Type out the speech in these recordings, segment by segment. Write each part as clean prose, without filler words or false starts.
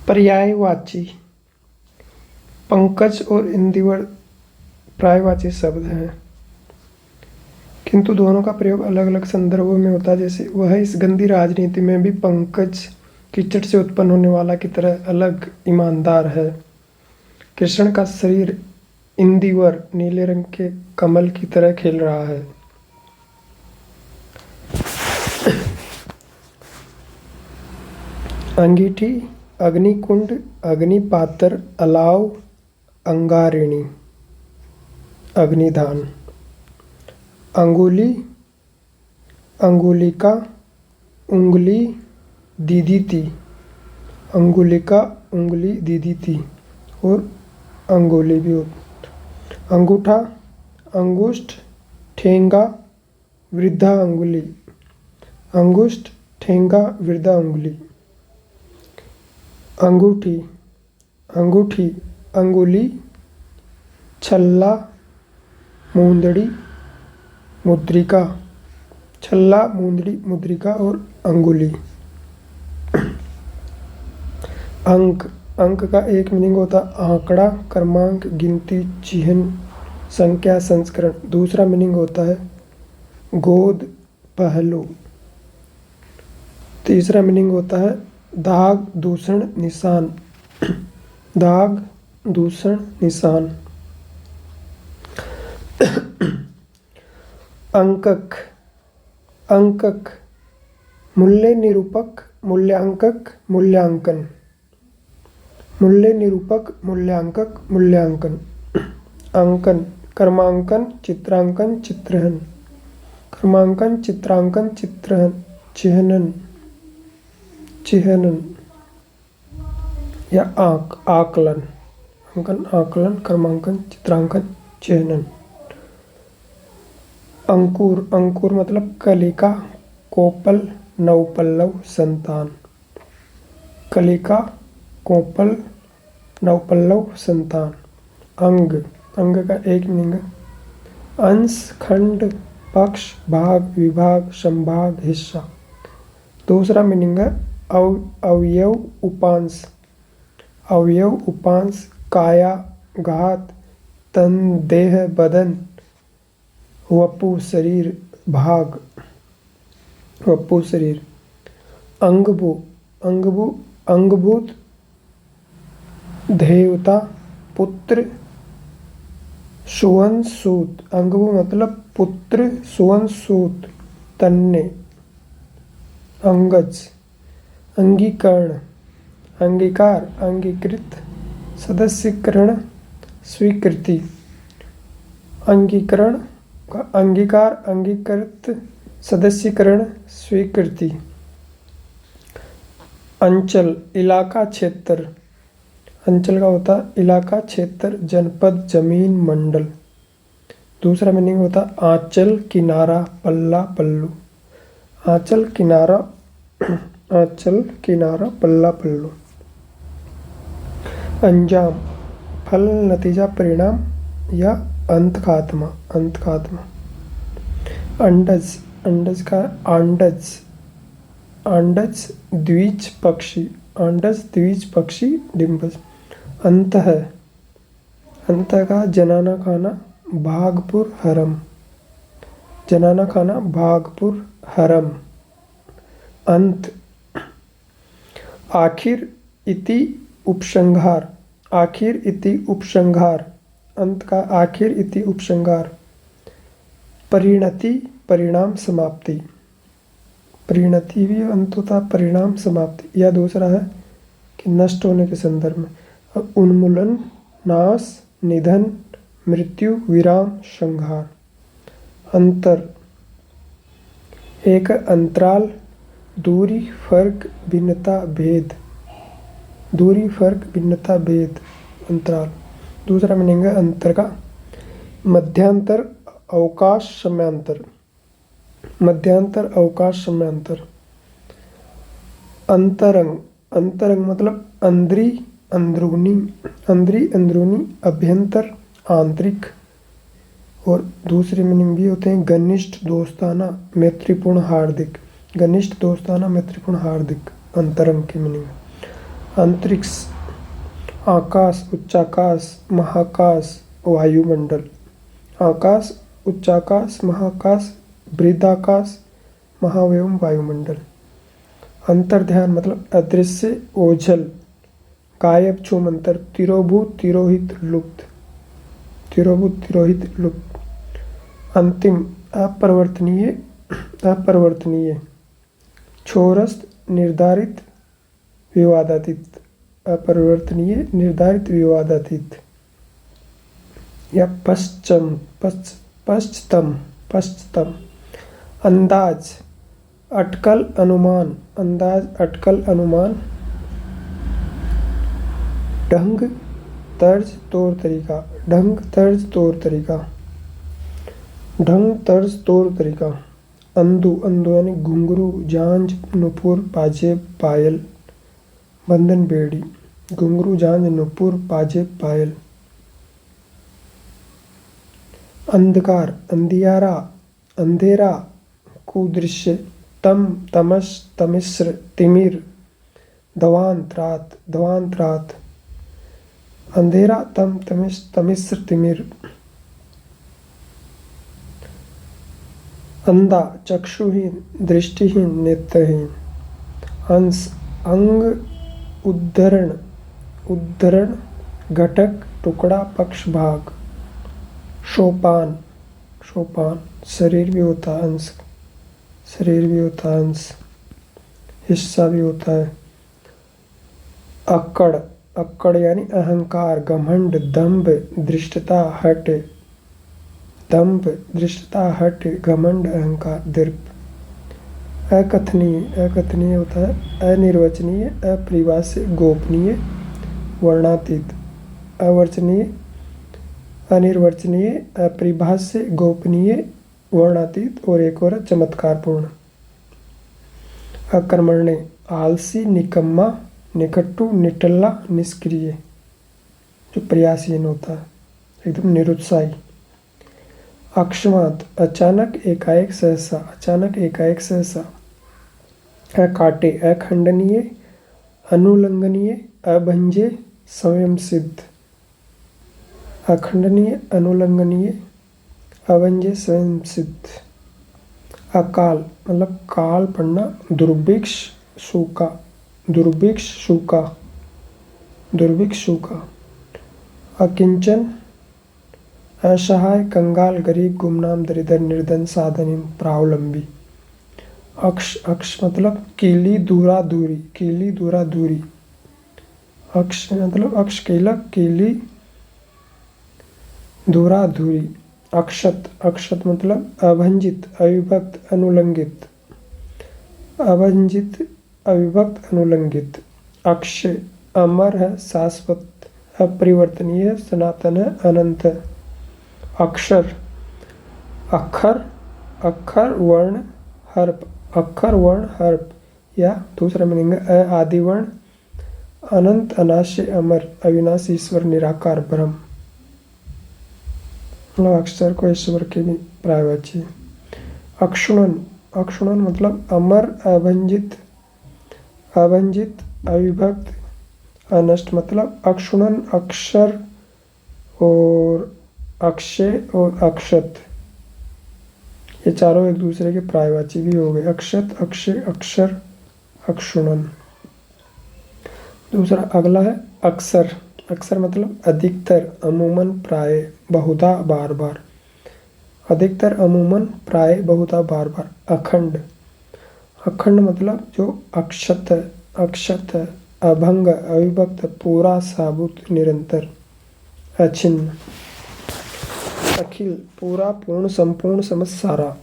पर्यायवाची। पंकज और इंदिवर पर्यायवाची शब्द हैं, किंतु दोनों का प्रयोग अलग अलग संदर्भों में होता है। जैसे वह इस गंदी राजनीति में भी पंकज कीचड़ से उत्पन्न होने वाला की तरह अलग ईमानदार है। कृष्ण का शरीर इंदिवर नीले रंग के कमल की तरह खिल रहा है। अंगीठी, अग्निकुंड, अग्निपात्र, अलाव, अंगारिणी, अग्निदान। अंगुली, अंगुलिका, उंगली, दीदीती, अंगुलिका, उंगली, दीदीती और अंगुली भी होता। अंगूठा, अंगुष्ठ, ठेंगा, वृद्धा अंगुली, अंगुष्ठ, ठेंगा, वृद्धा अंगुली। अंगूठी, अंगूठी, अंगुली, छल्ला, मुंदड़ी, मुद्रिका, छल्ला, मुंदड़ी, मुद्रिका और अंगुली। अंक, अंक का एक मीनिंग होता है आंकड़ा, क्रमांक, गिनती, चिन्ह, संख्या, संस्करण। दूसरा मीनिंग होता है गोद, पहलू। तीसरा मीनिंग होता है दाग, दूषण, निशान, दाग, दूषण, निशान। अंकक, अंकक, मूल्य निरूपक, मूल्यांकक, मूल्यांकन, मूल्य निरूपक, मूल्यांकक, मूल्यांकन। अंकन, क्रमांकन, चित्रांकन, चित्रण, क्रमांकन, चित्रांकन, चित्रण, चिह्नन, चिह्नन या आकलन। अंकन, आकलन, क्रमांकन, चित्रांकन, चिह्नन। अंकुर, अंकुर मतलब कलिका, कोपल, नवपल्लव, संतान। कलिका, कोपल, नवपल्लव, संतान। अंग, अंग का एक मीनिंग है अंश, खंड, पक्ष, भाग, विभाग, संभाग, हिस्सा। दूसरा मीनिंग है अवयव, उपांश, अवयव, उपांश, काया, घात, तन, देह, बदन, वपु, शरीर, भाग, वपु, शरीर। अंगभू, अंगभू, अंगभूत, देवता, पुत्र, सुवंशसूत। अंगभू मतलब पुत्र, सुवंशसूत, तन्ने। अंगज, अंगीकरण, अंगीकार, अंगीकृत, सदस्यकरण, स्वीकृति। अंगीकरण का अंगीकार, अंगीकृत, सदस्यकरण, स्वीकृति। अंचल, इलाका, क्षेत्र। अंचल का होता इलाका, क्षेत्र, जनपद, जमीन, मंडल। दूसरा मीनिंग होता आंचल, किनारा, पल्ला, पल्लू। आंचल, किनारा, आंचल, किनारा, पल्ला, पल्लू। अंजाम, फल, नतीजा, परिणाम या अंत खात्मा, अंत खात्मा। अंडज, अंडज का आंडज, आंडज, द्विज पक्षी, आंडज, द्विज पक्षी, डिंबज। अंतः, अंतः का जनाना खाना, भागपुर, हरम, जनाना खाना, भागपुर, हरम। अंत, आखिर, इति, उपसंहार, आखिर, इति, उपसंहार। अंत का आखिर, इति, उपसंहार। परिणति, परिणाम, समाप्ति, परिणति भी अंत होता, परिणाम, समाप्ति। या दूसरा है कि नष्ट होने के संदर्भ में उन्मूलन, नाश, निधन, मृत्यु, विराम, संहार। अंतर, एक अंतराल, दूरी, फर्क, भिन्नता, भेद, दूरी, फर्क, भिन्नता, भेद, अंतराल। दूसरा मीनिंग है अंतर का मध्यांतर, अवकाश, समयांतर, मध्यांतर, अवकाश, समयांतर। अंतरंग, अंतरंग मतलब अंदरी, अंदरूनी, अंदरी, अंदरूनी, अभ्यंतर, आंतरिक। और दूसरे मीनिंग भी होते हैं घनिष्ठ, दोस्ताना, मैत्रीपूर्ण, हार्दिक। घनिष्ठ, दोस्ताना, मैत्रीपूर्ण, हार्दिक। अंतरंग की मीनिंग। अंतरिक्ष, आकाश, उच्चाकाश, महाकाश, वायुमंडल। आकाश, उच्चाकाश, महाकाश, बृहदाकाश, महाव्योम, वायुमंडल। अंतर्ध्यान मतलब अदृश्य, ओझल, गायब, छूमंतर, तिरोभूत, तिरोहित, लुप्त। तिरोभूत, तिरोहित, लुप्त। अंतिम, अपरिवर्तनीय, अपरिवर्तनीय। छोरस्त, निर्धारित, विवादातीत। अपरिवर्तनीय, निर्धारित, विवादातीत। या पश्चिम, पश्चिम, पश्चिम। अंदाज, अटकल, अनुमान। अंदाज, अटकल, अनुमान। ढंग, तर्ज, तौर तरीका। ढंग, तर्ज, तौर तरीका। ढंग, तर्ज, तौर तरीका। अंधु, अंधु यानी घुंघरू, झांझ, नुपुर, पाजेब, पायल, बंधन, बेड़ी। घुंघरू, झांझ, नुपुर, पाजेब, पायल। अंधकार, अंधियारा, अंधेरा, कुदृश्य। तम, तमस, तमिश्र, तिमिर। ध्वांत, रात, ध्वांत, रात। अंधेरा, तम, तमिश्र, तिमिर। अंधा, चक्षुहीन, दृष्टिहीन, नेत्रहीन। अंश, अंग, उद्धरण, उद्धरण, घटक, टुकड़ा, पक्ष, भाग। सोपान, सोपान, शरीर भी होता है अंश, शरीर भी होता है अंश, हिस्सा भी होता है। अक्कड़, अक्कड़ यानी अहंकार, घमंड, दंभ, धृष्टता, हट। दंभ, धृष्टता, हट, घमंड, अहंकार, दर्प। अकथनीय, अकथनीय होता है अनिर्वचनीय, अपरिभाष्य, गोपनीय, वर्णातीत। अवर्चनीय, अनिर्वचनीय, अपरिभाष्य, गोपनीय, वर्णातीत। और एक और चमत्कारपूर्ण। अकर्मण्य, आलसी, निकम्मा, निकट्टू, निटल्ला, निष्क्रिय, जो प्रयासहीन होता है, एकदम निरुत्साही। अकस्मात, अचानक, एकाएक, सहसा। अचानक, एकाएक, सहसा। अकाटे, अखंडनीय, अनुल्लंघनीय, अभंज्य, स्वयं सिद्ध। अखंडनीय, अनुल्लंघनीय, अभंज्य, स्वयं सिद्ध। अकाल मतलब काल पड़ना, दुर्भिक्ष, सूखा। दुर्भिक्ष, सूखा, दुर्भिक्ष, सूखा। अकिंचन, असहाय, कंगाल, गरीब, गुमनाम, दरिद्र, निर्धन, साधनहीन, प्रावलंबी। अक्ष, अक्ष मतलब कीली, दूरा, दूरी, कीली, दूरा, दूरी। अक्ष मतलब अक्ष, कीलक, कीली, दूरा, दूरी। अक्षत, अक्षत मतलब अभंजित, अविभक्त, अनुलंघित। अभंजित, अविभक्त, अनुलंघित। अक्षय, अमर है, शाश्वत, अपरिवर्तनीय, सनातन है, अनंत। अक्षर, अक्षर, अक्षर, वर्ण, हर्प। अक्षर, वर्ण, हर्प। या दूसरा मीनिंग है आदि वर्ण, अनंत, अनाश्य, अमर, अविनाशी, ईश्वर, निराकार, ब्रह्म। मतलब अक्षर को ईश्वर के भी पर्यायवाची। अक्षुणन, अक्षुणन मतलब अमर, अभंजित, अभंजित, अविभक्त, अनष्ट। मतलब अक्षुणन, अक्षर और अक्षय और अक्षत, ये चारों एक दूसरे के पर्यायवाची भी हो गए। अक्षत, अक्षय, अक्षर, अक्षुणन। दूसरा अगला है अक्सर। अक्सर मतलब अधिकतर, अमूमन, प्राय, बहुधा, बार बार। अधिकतर, अमूमन, प्राय, बहुधा, बार बार। अखंड, अखंड मतलब जो अक्षत, अक्षत, अभंग, अविभक्त, पूरा, साबुत, निरंतर, अछिन्न। अखिल, पूरा, पूर्ण, संपूर्ण, समस्त, सारा।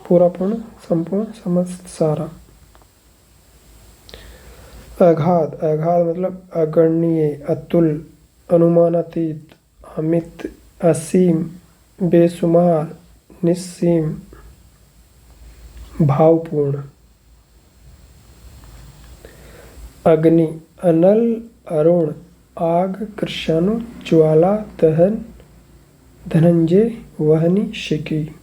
पूरा, पूर्ण, संपूर्ण, समस्त, सारा। अगाध, अगाध मतलब अगणनीय, अतुल, अनुमानातीत, अमित, असीम, बेशुमार, निस्सीम, भावपूर्ण। अग्नि, अनल, अरुण, आग, कृष्णाणु, ज्वाला, दहन, धनंजय, वहनी, शिकी।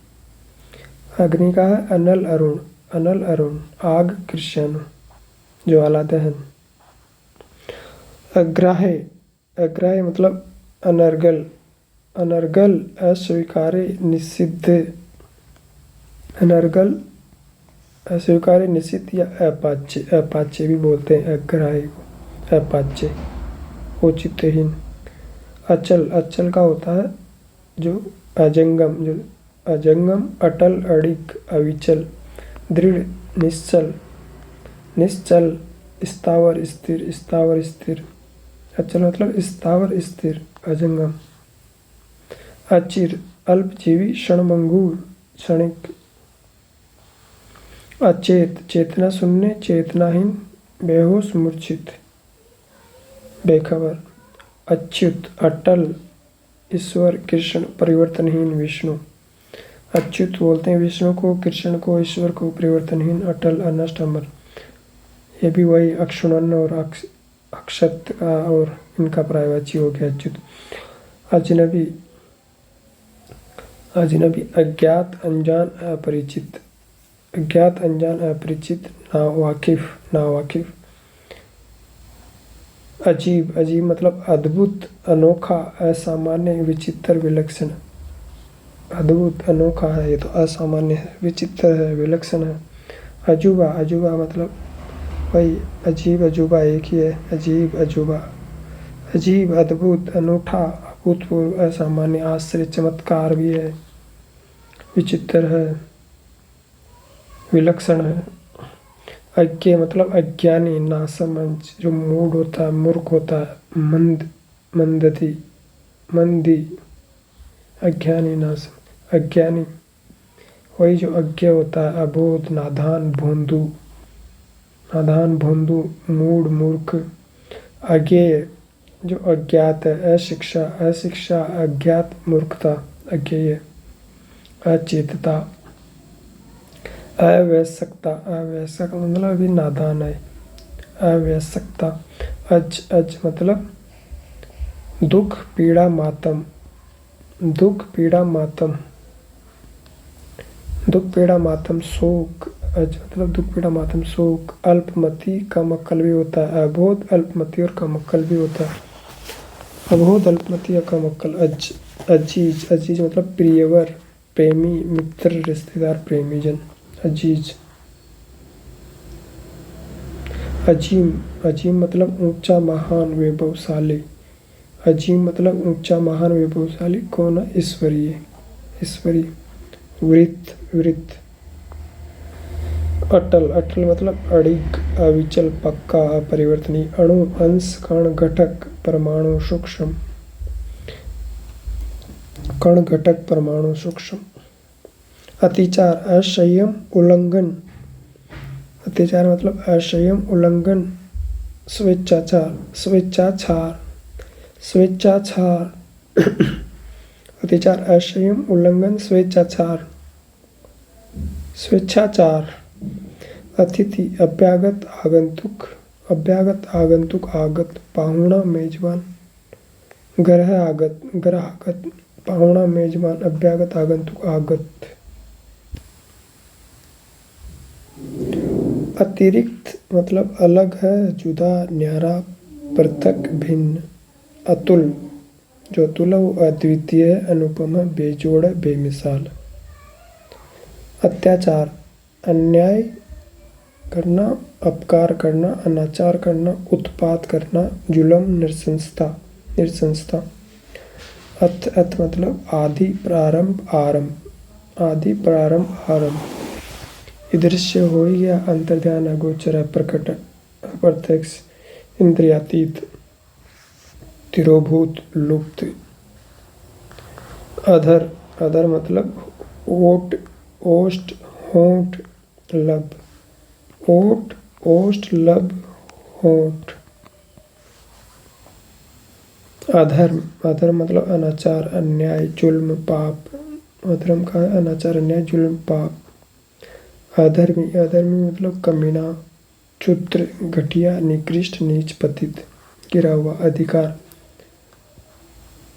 अग्नि का है अनल, अरुण, अनल अरुण, आग कृष्ण, ज्वाला दहन। अग्राह्य, अग्राह्य मतलब अनर्गल, अनर्गल अस्वीकार्य निषिद्ध, अनर्गल अस्वीकार्य निषिद्ध या अपाच्य, अपाच्य भी बोलते हैं अग्राह्य को, अपाच्य औचित्यहीन। अचल, अचल का होता है जो अजंगम, जो अजंगम, अटल, अड़िग, अविचल, दृढ़, निश्चल, निश्चल, स्थावर स्थिर, स्थावर स्थिर। अचल मतलब स्थावर स्थिर, अजंगम। अचिर, अल्पजीवी, क्षणभंगुर, क्षणिक। अचेत, चेतना शून्य, चेतनाहीन, बेहोश, मूर्छित, बेखबर। अच्युत, अटल, ईश्वर, कृष्ण, परिवर्तनहीन, विष्णु। अच्युत बोलते हैं विष्णु को, कृष्ण को, ईश्वर को, परिवर्तनहीन, अटल, अनष्ट, अमर। ये भी वही अक्षुण्ण और अक्षत का और इनका पर्यायवाची हो गया अच्युत। अजनबी, अजनबी अज्ञात, अनजान, अपरिचित, अज्ञात, अनजान, अपरिचित, नावाकिफ, नावाकिफ। अजीब, अजीब मतलब अद्भुत, अनोखा, असामान्य, विचित्र, विलक्षण। अद्भुत, अनोखा है ये तो, असामान्य है, विचित्र है, विलक्षण है। अजूबा, अजूबा मतलब वही अजीब अजूबा एक ही है, अजीब अजूबा। अजीब, अद्भुत, अनूठा, अभूतपूर्व, असामान्य, आश्चर्य, चमत्कार भी है, विचित्र है, विलक्षण है। अज्ञ मतलब अज्ञानी, नासमझ, जो मूढ़ होता है, मूर्ख होता है, मंद, मंदती, मंदी, अज्ञानी, नासमझ, अज्ञानी। वही जो अज्ञ होता है, अबोध, नादान, भोंदू, नादान, भोंदू, मूढ़, मूर्ख। अज्ञेय जो अज्ञात है, अशिक्षा, अशिक्षा, अज्ञात, मूर्खता, अज्ञेय। अचेतता, अवयस्कता, अवयस्क मतलब अभी नादान है, अवयस्कता। अज, अज मतलब दुख, पीड़ा, मातम, दुख, पीड़ा, मातम, दुख, पीड़ा, मातम, शोक। अज मतलब दुख, पीड़ा, मातम, शोक। अल्पमति, कम अक्ल भी होता है, अबोध, अल्पमति और कम अक्ल भी होता है, अबोध, अल्पमति या कम अक्ल। अज, अजीज, अजीज मतलब प्रियवर, प्रेमी, मित्र, रिश्तेदार, प्रेमी जन, अजीज। अजीम, अजीम मतलब ऊंचा, महान, वैभवशाली। अजीम मतलब ऊंचा, महान, वैभवशाली, कौन है? ईश्वरीय, ईश्वरीय। वृत्त, वृत्त। अटल, अटल मतलब अड़िग, अविचल, पक्का, अपरिवर्तनीय। अणु, अंश, कण, घटक, परमाणु, सूक्ष्म, कण, घटक, परमाणु, सूक्ष्म। अतिचार, असंयम, उल्लंघन। अतिचार मतलब असंयम, उल्लंघन। स्वेच्छाचार, स्वेच्छाचार, स्वेच्छाचार। अतिचार, असंयम, उल्लंघन, स्वेच्छाचार, स्वेच्छाचार। अतिथि, अभ्यागत, आगंतुक, अभ्यागत, आगंतुक, आगत, पाहुणा, मेजबान। ग्रह आगत, ग्राहकत, पाहुणा, मेजबान, अभ्यागत, आगंतुक, आगत। अतिरिक्त मतलब अलग है, जुदा, न्यारा, पृथक, भिन्न। अतुल, जो अतुल है वो अद्वितीय है, अनुपम है, बेजोड़ है, बेमिसाल। अत्याचार, अन्याय करना, अपकार करना, अनाचार करना, उत्पात करना, जुल्म, नृशंसता, नृशंसता। अथ, अथ मतलब आदि, प्रारंभ, आरंभ, आदि, प्रारंभ, आरंभ। दृश्य हो ही गया, अंतर्ध्यान, अगोचर, प्रकट, अप्रत्यक्ष, इंद्रियातीत, तिरोभूत, लुप्त। अधर, अधर मतलब ओट, ओष्ठ, होंठ, लब। ओट, ओष्ठ, लब, होंठ। अधर्म, अधर्म मतलब अनाचार, अन्याय, जुल्म, पाप। अधर्म का है अनाचार, अन्याय, जुल्म, पाप। अधर्मी, अधर्मी मतलब कमीना, क्षुद्र, घटिया, निकृष्ट, नीच, पतित, गिरा हुआ। अधिकार,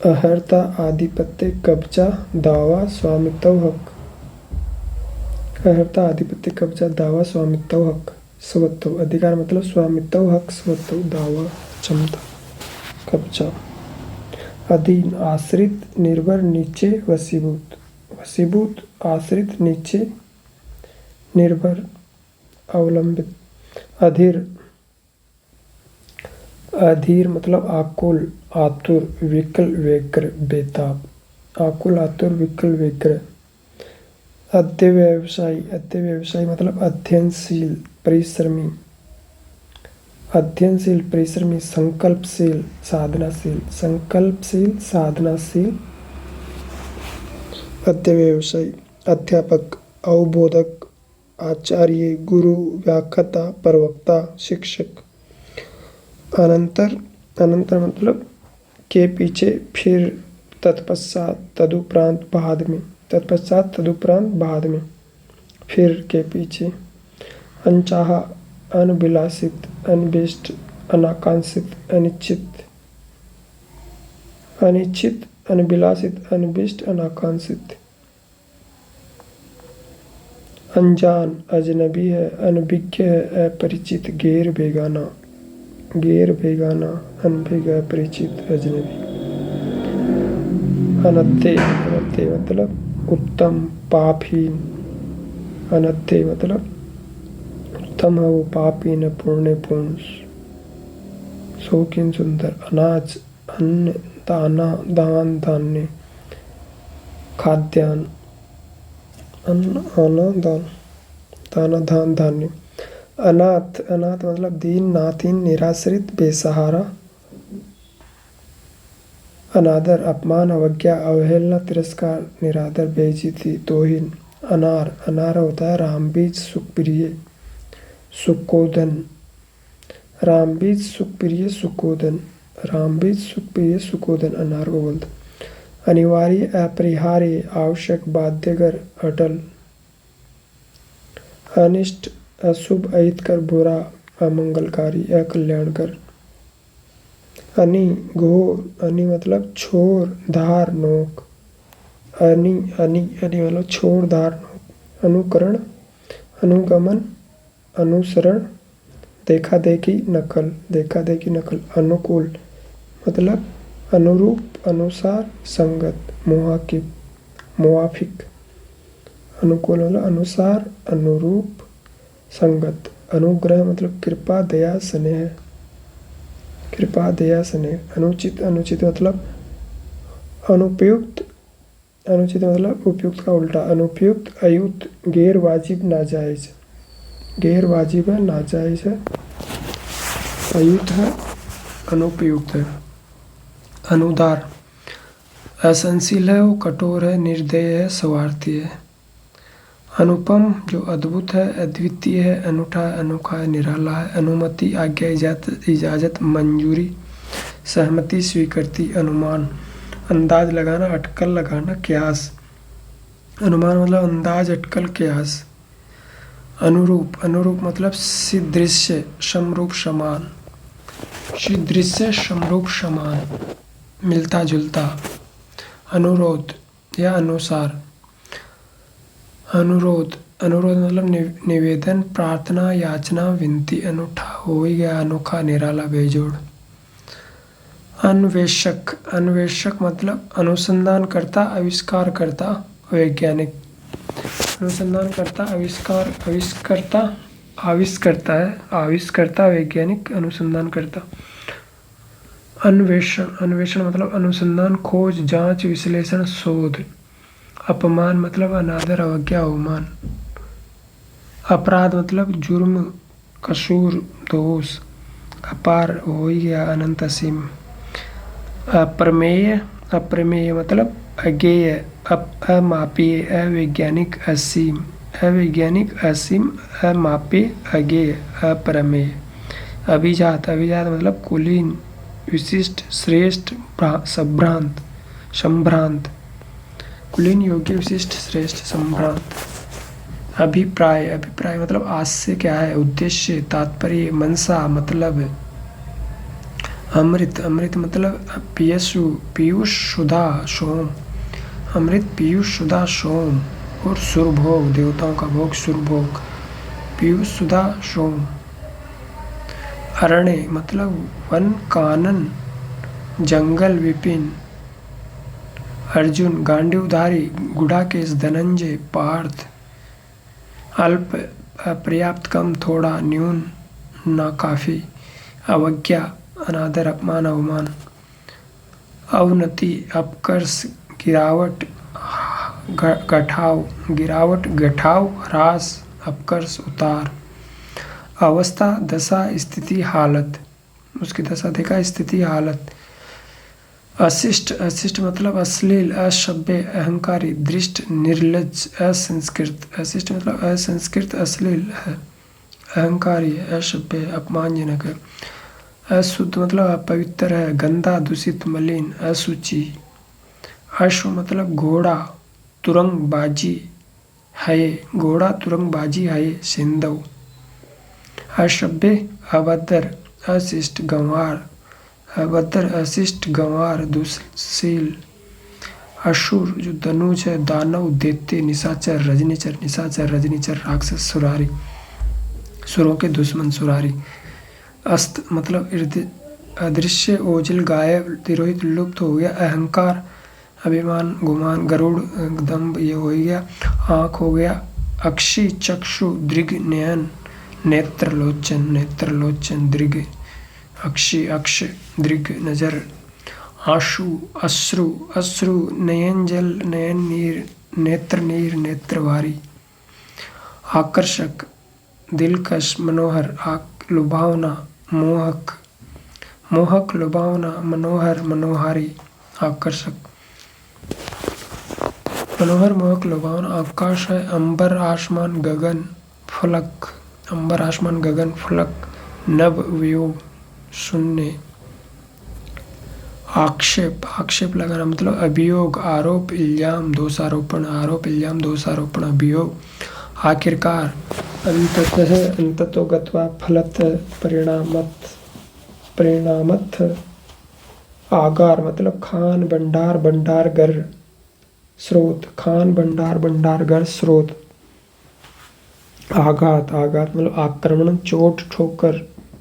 अहर्ता, आधिपत्य, कब्जा, दावा, स्वामित्व, हक। अर्हता आधिपत्य, कब्जा, दावा, स्वामित्व, हक, स्वत्व। अधिकार मतलब स्वामित्व, हक, स्वत्व, दावा, क्षमता, कब्जा। अधीन, आश्रित, निर्भर, नीचे, वशीभूत। वशीभूत, आश्रित, नीचे, निर्भर, अवलंबित। अधीर, अधीर मतलब आकुल, आतुर, विकल, व्यग्र, बेताब। आकुल, आतुर, विकल, व्यग्र। अध्यवसायी, अध्यवसायी मतलब अध्ययनशील, परिश्रमी। अध्ययनशील, परिश्रमी, संकल्पशील, साधनाशील। संकल्पशील, साधनाशील, अध्यवसायी। अध्यापक, अवबोधक, आचार्य, गुरु, व्याख्याता, प्रवक्ता, शिक्षक। अनंतर, अनंतर मतलब के पीछे, फिर, तत्पश्चात, तदुपरांत, बाद में। तत्पश्चात, तदुपरांत, बाद में, फिर के पीछे। अनचाहा, अनभिलाषित, अनभिष्ट, अनाकांक्षित, अनिश्चित। अनिश्चित, अनभिलाषित, अनभिष्ट, अनाकांक्षित। अनजान, अजनबी है, अनभिज्ञ है, अपरिचित, गैर बेगाना। गैर बेगाना, अनभिज्ञ, अपरिचित, अजनबी। अनध्य, अनध्य मतलब उत्तम, पापहीन। अनध्य मतलब उत्तम है वो, पापहीन है, पुण्यपूर्ण, शौकीन, सुंदर। अनाज, अन्न, दाना, दान, धान्य, खाद्यान्न। अन्न, आना, दान, दाना, धान, धान्य। अनाथ, अनाथ मतलब दीन, नाथहीन, निराश्रित, बेसहारा। अनादर, अपमान, अवज्ञा, अवहेलना, तिरस्कार, निरादर, बेइज्जती, तौहीन। अनार, अनार होता है रामबीज, सुखप्रिय, सुकोधन। रामबीज, सुखप्रिय, सुकोधन। रामबीज, सुखप्रिय, सुकोधन, अनार को बोलते। अनिवार्य, अपरिहार्य, आवश्यक, बाध्यकर, अटल। अनिष्ट, अशुभ, अहितकर, बुरा, अमंगलकारी, अकल्याणकर। अनि, घोर, अनि मतलब छोर, धार, नोक। अनि, अनि, अनि मतलब छोर, धार, नोक। अनुकरण, अनुगमन, अनुसरण, देखा देखी, नकल। देखा देखी, नकल। अनुकूल मतलब अनुरूप, अनुसार, संगत, मुवाकिब, मुवाफिक। अनुकूल मतलब अनुसार, अनुरूप, संगत। अनुग्रह मतलब कृपा, दया, स्नेह। कृपा, दया, स्नेह। अनुचित, अनुचित मतलब अनुपयुक्त। अनुचित मतलब उपयुक्त का उल्टा। अनुपयुक्त, अयुक्त, गैर वाजिब, नाजायज। गैर वाजिब है, नाजायज है, अयुक्त है, अनुपयुक्त है। अनुदार, असहनशील है, वो कठोर है, निर्दय है, स्वार्थी है। अनुपम जो अद्भुत है, अद्वितीय है, अनूठा है, अनोखा है, निराला है। अनुमति, आज्ञा, इजाज़त, मंजूरी, सहमति, स्वीकृति। अनुमान, अंदाज लगाना, अटकल लगाना, क्यास। अनुमान मतलब अंदाज, अटकल, क्यास। अनुरूप, अनुरूप मतलब सिदृश्य, समरूप, समान। सिदृश्य, समरूप, समान, मिलता जुलता। अनुरोध या अनुसार। अनुरोध, अनुरोध मतलब निवेदन, प्रार्थना, याचना, विनती। अनूठा हो ही गया, अनोखा, निराला, बेजोड़। अन्वेषक, अन्वेषक मतलब अनुसंधान करता, आविष्कार करता, वैज्ञानिक। अनुसंधान करता, आविष्कार, आविष्कर्ता, आविष्कर्ता है, आविष्कर्ता, वैज्ञानिक, अनुसंधान करता। अन्वेषण, अन्वेषण मतलब अनुसंधान, खोज, जांच, विश्लेषण, शोध। अपमान मतलब अनादर, अवज्ञा, अवमान। अपराध मतलब जुर्म, कसूर, दोष। अपार हो ही गया, अनंत, असीम। अप्रमेय, अप्रमेय मतलब अज्ञेय, अमापीय, अवैज्ञानिक, असीम। अवैज्ञानिक, असीम, अमापीय, अज्ञेय, अप्रमेय। अभिजात, अभिजात मतलब कुलीन, विशिष्ट, श्रेष्ठ, संभ्रांत, संभ्रांत। कुलीन, योग्य, विशिष्ट, श्रेष्ठ, संभ्रांत। अभिप्राय, अभिप्राय मतलब आशय क्या है, उद्देश्य, तात्पर्य, मनसा मतलब। अमृत, अमृत मतलब पीयूष, पीयूष, सुधा, सोम। अमृत, पीयूष, सुधा, सोम, और सुरभोग, देवताओं का भोग सुरभोग। पीयूष सुधा सोम। अरण्य मतलब वन, कानन जंगल, विपिन। अर्जुन गांडीवधारी, गुडाकेश, धनंजय, पार्थ। अल्प पर्याप्त, कम, थोड़ा, न्यून, ना काफी। अवज्ञा अनादर, अपमान, अवमान। अवनति अपकर्ष, गिरावट, घटाव, गिरावट, घटाव, ह्रास, अपकर्ष, उतार। अवस्था दशा, स्थिति, हालत। उसकी दशा देखा, स्थिति, हालत। अशिष्ट, अशिष्ट मतलब अश्लील, असभ्य, अहंकारी, दृष्ट, निर्लज्ज, असंस्कृत। अशिष्ट मतलब असंस्कृत, अश्लील, अहंकारी, असभ्य, अपमानजनक है। अशुद्ध मतलब अपवित्र है, गंदा, दूषित, मलिन, अशुचि। अश्व मतलब घोड़ा, तुरंग बाजी है, घोड़ा, तुरंग बाजी है, सिंधु। असभ्य, अभद्र, अशिष्ट, गंवार, अभद्र, अशिष्ट, गंवार, दुशील। असुर जो धनुष है, दानव, दैत्य, निशाचर, रजनीचर, निशाचर, रजनीचर, राक्षस, सुरारी, सुरों के दुश्मन, सुरारी। अस्त मतलब अदृश्य, ओझल, गायब, तिरोहित, लुप्त हो गया। अहंकार, अभिमान, गुमान, गरुड़, दम्भ, ये हो गया। आँख हो गया। अक्षी, चक्षु, दृग, नयन, नेत्र, लोचन, नेत्र, लोचन, दृग, अक्षी, अक्ष, दृग, नजर। आंसू, अश्रु, अश्रु, नयन जल, नयन नीर, नेत्र नीर, नेत्र वारी। आकर्षक, दिलकश, मनोहर, लुभावना, मोहक, मोहक, लुभावना, मनोहर, मनोहारी, आकर्षक। मनोहर, मोहक, लुभावना। आकाश है, अंबर, आसमान, गगन, फलक। अंबर, आसमान, गगन, फलक। नभ, वियोग, शून्य। आक्षेप, आक्षेप लगाना मतलब अभियोग, आरोप, इल्जाम, दोषारोपण, आरोप, इल्जाम, दोषारोपण, अभियोग। आखिरकार, अंततः, अंततो गत्वा, फलत, परिणामत, परिणामत। आगार मतलब खान, भंडार, भंडारगर, स्रोत। खान, भंडार, भंडारगर, स्रोत। आघात, आघात मतलब आक्रमण, चोट, ठोकर,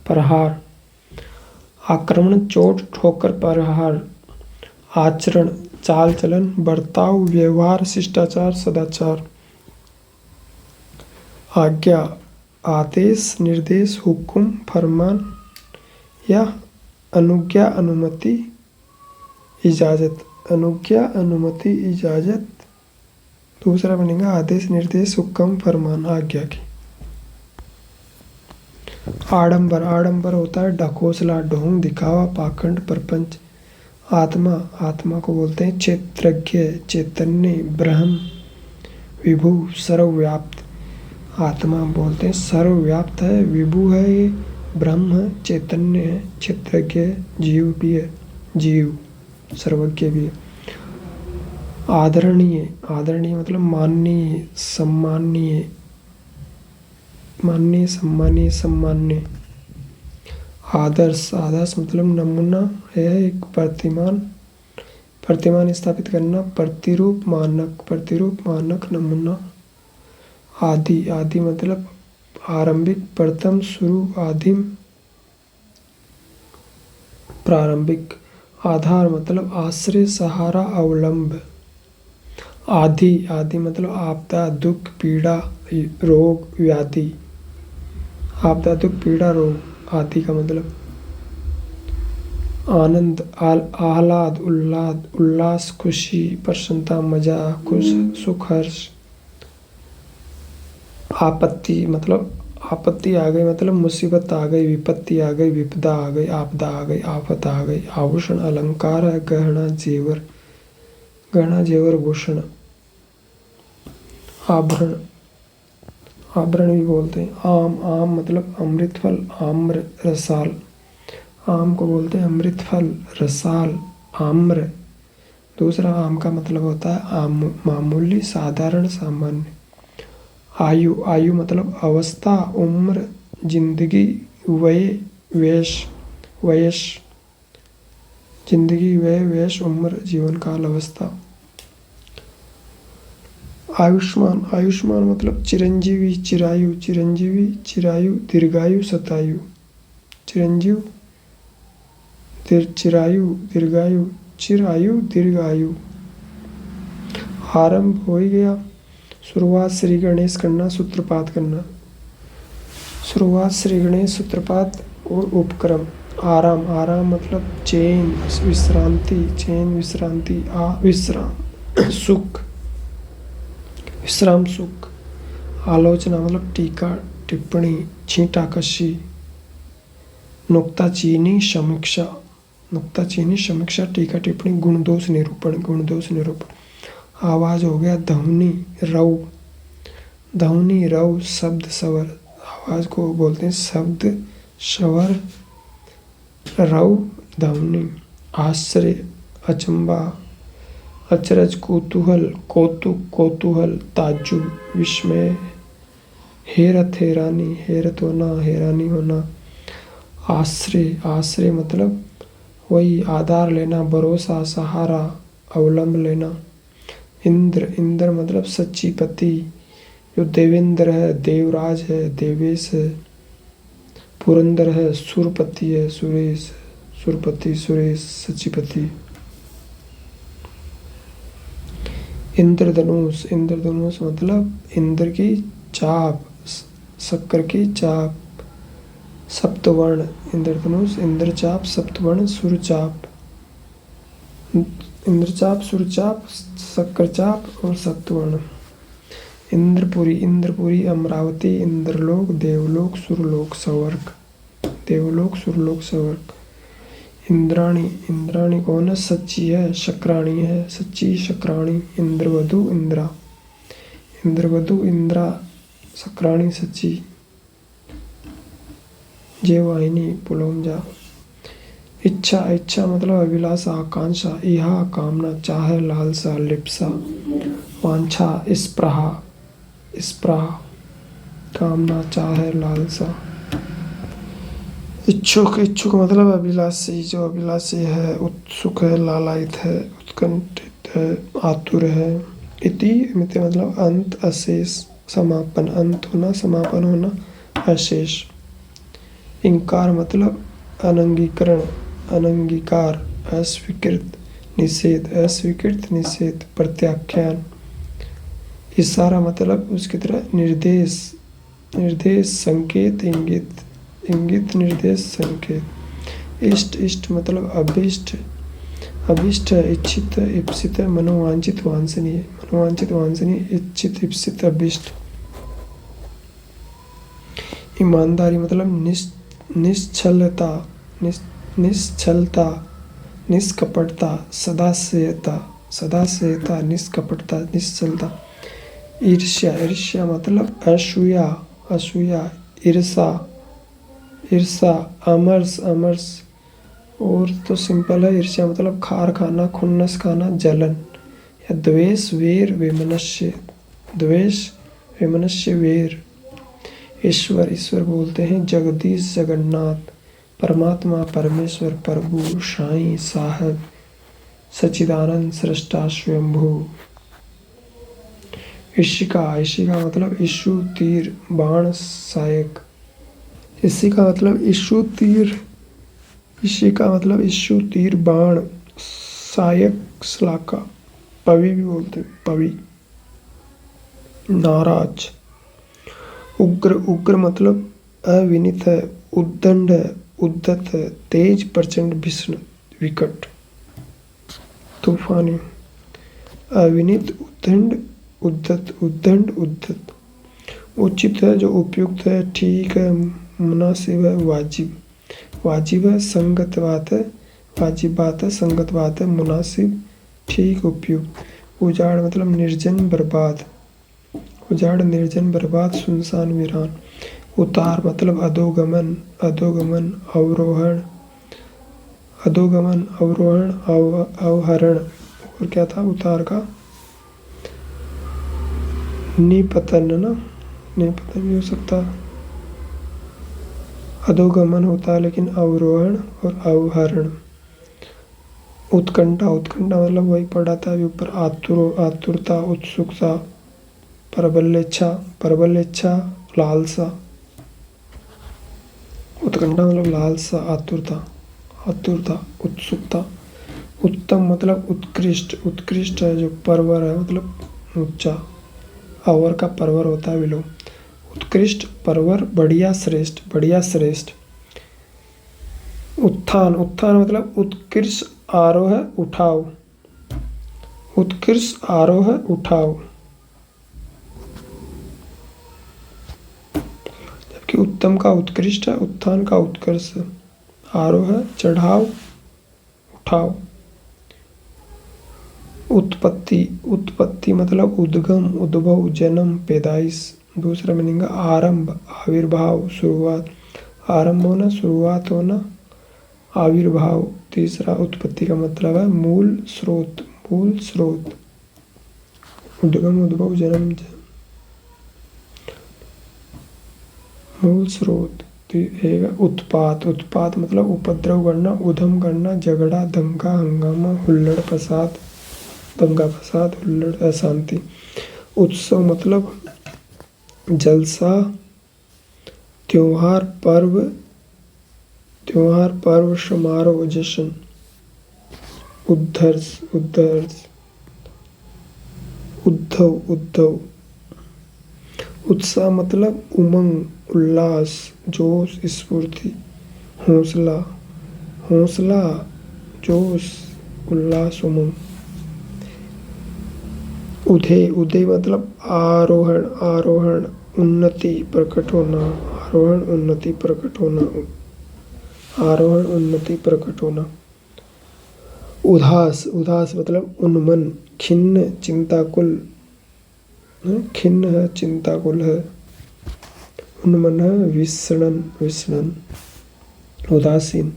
प्रहार। आक्रमण, चोट, ठोकर, प्रहार। आचरण, चाल चलन, बर्ताव, व्यवहार, शिष्टाचार, सदाचार। आज्ञा, आदेश, निर्देश, हुक्म, फरमान या अनुज्ञा, अनुमति, इजाजत। अनुज्ञा, अनुमति, इजाजत। दूसरा बनेगा आदेश, निर्देश, हुक्म, फरमान, आज्ञा की। आडंबर, आडंबर होता है ढकोसला, ढोंग, दिखावा, पाखंड, प्रपंच। आत्मा, आत्मा को बोलते हैं क्षेत्रज्ञ, चैतन्य, ब्रह्म, विभु, सर्वव्याप्त। आत्मा बोलते हैं सर्वव्याप्त है, विभु है, ये ब्रह्म है, चैतन्य है, क्षेत्रज्ञ है, जीव भी है, जीव सर्वज्ञ भी है। आदरणीय, आदरणीय मतलब माननीय, सम्माननीय, माननीय, सम्मानीय, सम्मान्य। आदर्श, आदर्श मतलब नमूना है, एक प्रतिमान, प्रतिमान स्थापित करना। प्रतिरूप, मानक, प्रतिरूप, मानक, नमूना। आदि, आदि मतलब आरंभिक, प्रथम, शुरू, आदिम, प्रारंभिक। आधार मतलब आश्रय, सहारा, अवलंब। आदि, आदि मतलब आपदा, दुख, पीड़ा, रोग, व्याधि। आपदा, दुख, पीड़ा, रोग, आदि का मतलब। आनंद, आह्लाद, उल्लाद, उल्लास, खुशी, प्रसन्नता, मजा, खुश, सुख, हर्ष। आपत्ति मतलब आपत्ति आ गई मतलब मुसीबत आ गई, विपत्ति आ गई, विपदा आ गई, आपदा आ गई, आफत आ गई। आभूषण, अलंकार, गहना, जेवर, गहना, जेवर, भूषण। आभरण, आभरण भी बोलते हैं। आम, आम मतलब अमृत फल, आम्र, रसाल। आम को बोलते हैं अमृत फल, रसाल, आम्र। दूसरा आम का मतलब होता है मामूली, साधारण, सामान्य। आयु, आयु मतलब अवस्था, उम्र, जिंदगी, वय, वेश, वयस। जिंदगी, वय, वेश, उम्र, जीवन काल, अवस्था। आयुष्मान, आयुष्मान मतलब चिरंजीवी, चिरायु, चिरंजीवी, चिरायु, दीर्घायु, शतायु, चिरंजीव, चिरायु, दीर्घायु, चिरायु, दीर्घायु। आरंभ हो ही गया। शुरुआत श्री गणेश करना, सूत्रपात करना। शुरुआत श्री गणेश, सूत्रपात और उपक्रम। आराम, आराम मतलब चैन, विश्रांति, चैन, विश्रांति, विश्राम, सुख, विश्राम, सुख। आलोचना मतलब टीका, टिप्पणी, छींटाकशी। नुक्ताचीनी, समीक्षा, नुक्ताचीनी, समीक्षा, टीका, टिप्पणी, गुणदोष निरूपण, गुणदोष निरूपण। आवाज हो गया ध्वनि, रव, ध्वनि, रव, शब्द, स्वर। आवाज को बोलते हैं शब्द, स्वर, रव, ध्वनि। आश्चर्य, अचंबा, अचरज, कौतूहल, कौतुक, कौतूहल, ताज्जुब, विस्मय। हैरत, हैरानी, हैरत होना, हैरानी होना। आश्रय, आश्रय मतलब वही आधार लेना, भरोसा, सहारा, अवलंब लेना। इंद्र, इंद्र मतलब सच्चीपति, जो देवेंद्र है, देवराज है, देवेश है। पुरंदर है, सुरपति है, सुरेश, सुरपति, सुरेश, सच्चीपति। इंद्रधनुष, इंद्रधनुष मतलब इंद्र की चाप, शक्कर की चाप। सप्तवर्ण, इंद्रधनुष, इंद्रचाप, सप्तवर्ण, सुरचाप। इंद्रचाप, सुरचाप, शक्करचाप और सप्तवर्ण। इंद्रपुरी, इंद्रपुरी, अमरावती, इंद्रलोक, देवलोक, सुरलोक, स्वर्ग, देवलोक, सुरलोक, स्वर्ग। इंद्राणी, इंद्राणी कौन है? सच्ची है, शक्राणी है, सच्ची, शक्राणी। इंद्रवधु, इंद्रा, इंद्रवधु, इंद्रा, शक्राणी, सच्ची। जयवाहिनी, पुलोमजा। इच्छा, इच्छा मतलब अभिलाषा, आकांक्षा, इहा, कामना, चाह, लालसा, लिप्सा। वांछा, स्पृहा, स्पृहा, कामना, चाह, लालसा। इच्छुक, इच्छुक मतलब अभिलाषी, जो अभिलाषी है, उत्सुक है, लालायित है, उत्कंठित है, आतुर है। इति मतलब अंत, अशेष, समापन, अंत होना, समापन होना, अशेष। इंकार मतलब अनंगीकरण, अनंगीकार, अस्वीकृत, निषेध, अस्वीकृत, निषेध, प्रत्याख्यान। इशारा मतलब उसकी तरह निर्देश, निर्देश, संकेत, इंगित, इंगित, निर्देश, संकेत। इष्ट, इष्ट मतलब अभिष्ट, अभिष्ट, इच्छित, इप्सित, मनोवांछित, वांछनीय, मनोवांछित, वांछनीय, इच्छित, इप्सित, अभिष्ट। ईमानदारी मतलब निश्चलता, निश्चलता, निष्कपटता, सदाशयता, सदाशयता, निष्कपटता, निश्चलता। ईर्ष्या, ईर्ष्या मतलब असूया, असूया, ईर्षा, ईर्षा, अमर्ष, अमर्ष। और तो सिंपल है। ईर्ष्या मतलब खार खाना, खुन्नस खाना, जलन। या द्वेष, वेर, वैमनस्य, द्वेष, वैमनस्य, वेर। ईश्वर, ईश्वर बोलते हैं जगदीश, जगन्नाथ, परमात्मा, परमेश्वर, प्रभु, साईं, साहब, सच्चिदानंद, सृष्टा, स्वयंभू। ईशिका, ईशिका मतलब इशु, तीर, बाण, सहायक। ईशिका मतलब इशु, तीर, ईशिका मतलब इशु, तीर, बाण, सहायक, शलाका। पवी भी बोलते हैं, पवी। नाराज। उग्र, उग्र मतलब अविनित है, उद्दंड है, उद्धत है, तेज, प्रचंड, भीषण, विकट, तूफानी। अविनित, उद्दंड, उद्धत, उद्दंड, उद्धत। उचित है, जो उपयुक्त है, ठीक है, मुनासिब है, वाजिब, वाजिब है, संगत बात है, वाजिब बात है, संगत बात है, मुनासिब, ठीक, उपयुक्त। उजाड़ मतलब निर्जन, बर्बाद, उजाड़, निर्जन, बर्बाद, सुनसान, वीरान। उतार मतलब अधोगमन, अधोगमन, अवरोहण, अधोगमन, अवरोहण, अवहरण। और क्या था उतार का? निपतन ना, निपतन भी हो सकता। अधोगमन होता है लेकिन अवरोहण और अवहरण। उत्कंठा, उत्कंठा मतलब वही पढ़ा था अभी ऊपर, आतुर, आतुरता, उत्सुकता, प्रबलेच्छा, प्रबलेच्छा लालसा। उत्कंठा मतलब लालसा, आतुरता, आतुरता, उत्सुकता। उत्तम मतलब उत्कृष्ट, उत्कृष्ट है जो परवर है मतलब ऊंचा, अवर का परवर होता है विलोम। उत्कृष्ट, परवर, बढ़िया, श्रेष्ठ, बढ़िया, श्रेष्ठ। उत्थान, उत्थान मतलब उत्कृष्ट आरोह उठाव, उत्कृष्ट आरोह उठाव। जबकि उत्तम का उत्कृष्ट है, उत्थान का उत्कर्ष, आरोह चढ़ाव, उठाव। उत्पत्ति, उत्पत्ति मतलब उद्गम, उद्भव, जन्म, पैदाइश। दूसरा मीनिंग आरंभ, आविर्भाव, शुरुआत। आरंभ होना, शुरुआत होना, आविर्भाव। तीसरा उत्पत्ति का मतलब है मूल स्रोत, मूल स्रोत। उद्गम, उद्भव, जन्म, मूल स्रोत। उत्पात, उत्पात मतलब उपद्रव करना, उधम करना, झगड़ा, दंगा, हंगामा, हुल्लड़, फसाद, दंगा फसाद, हुल्लड़, अशांति। उत्सव मतलब जलसा, त्योहार, पर्व, त्योहार, पर्व, समारोह, जश्न। उद्धर्ष, उद्धर्ष, उद्धव, उद्धव। उत्साह मतलब उमंग, उल्लास, जोश, स्फूर्ति। हौसला, हौसला, जोश, उल्लास, उमंग। उदय, उदय मतलब आरोहण, आरोहण, उन्नति, प्रकट होना, आरोहण, उन्नति, प्रकट होना, आरोहण, उन्नति, प्रकट होना। उदास, उदास मतलब उन्मन, खिन्न, चिंताकुल। खिन्न है, चिंताकुल है, उन्मन है, विषणन, विषणन, उदासीन।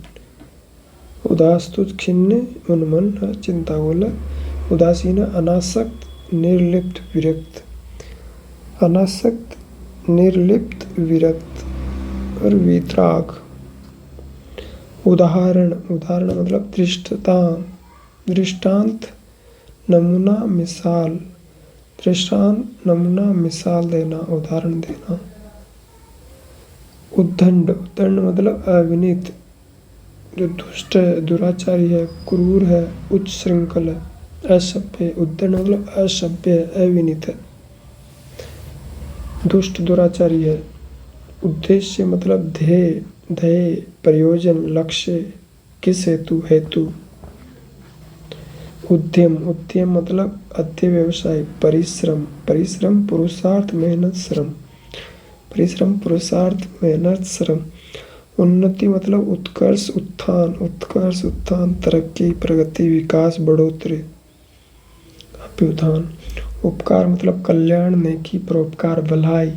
उदास तो खिन्न, उन्मन है, चिंताकुल है, उदासीन है। अनासक्त, निर्लिप्त, विरक्त। अनासक्त, निर्लिप्त, विरक्त और वितराग। उदाहरण, उदाहरण मतलब दृष्टांत, दृष्टांत, नमूना, मिसाल। दृष्टांत, नमूना, मिसाल देना, उदाहरण देना। उद्दंड, उद्दंड मतलब अविनीत, जो दुष्ट है, दुराचारी है, क्रूर है, उच्च श्रृंखल है, असभ्य। उद्दंड मतलब असभ्य है, अविनीत है, दुष्ट, दुराचारी है। उद्देश्य मतलब ध्येय, ध्येय, प्रयोजन, लक्ष्य, किस हेतु, हेतु। उद्यम, उद्यम मतलब अध्यवसाय, परिश्रम, परिश्रम, पुरुषार्थ, मेहनत, श्रम। परिश्रम, पुरुषार्थ, मेहनत, श्रम। उन्नति मतलब उत्कर्ष, उत्थान, उत्कर्ष, उत्थान, तरक्की, प्रगति, विकास, बढ़ोतरी, अभ्युत्थान। उपकार मतलब कल्याण, नेकी, परोपकार, भलाई,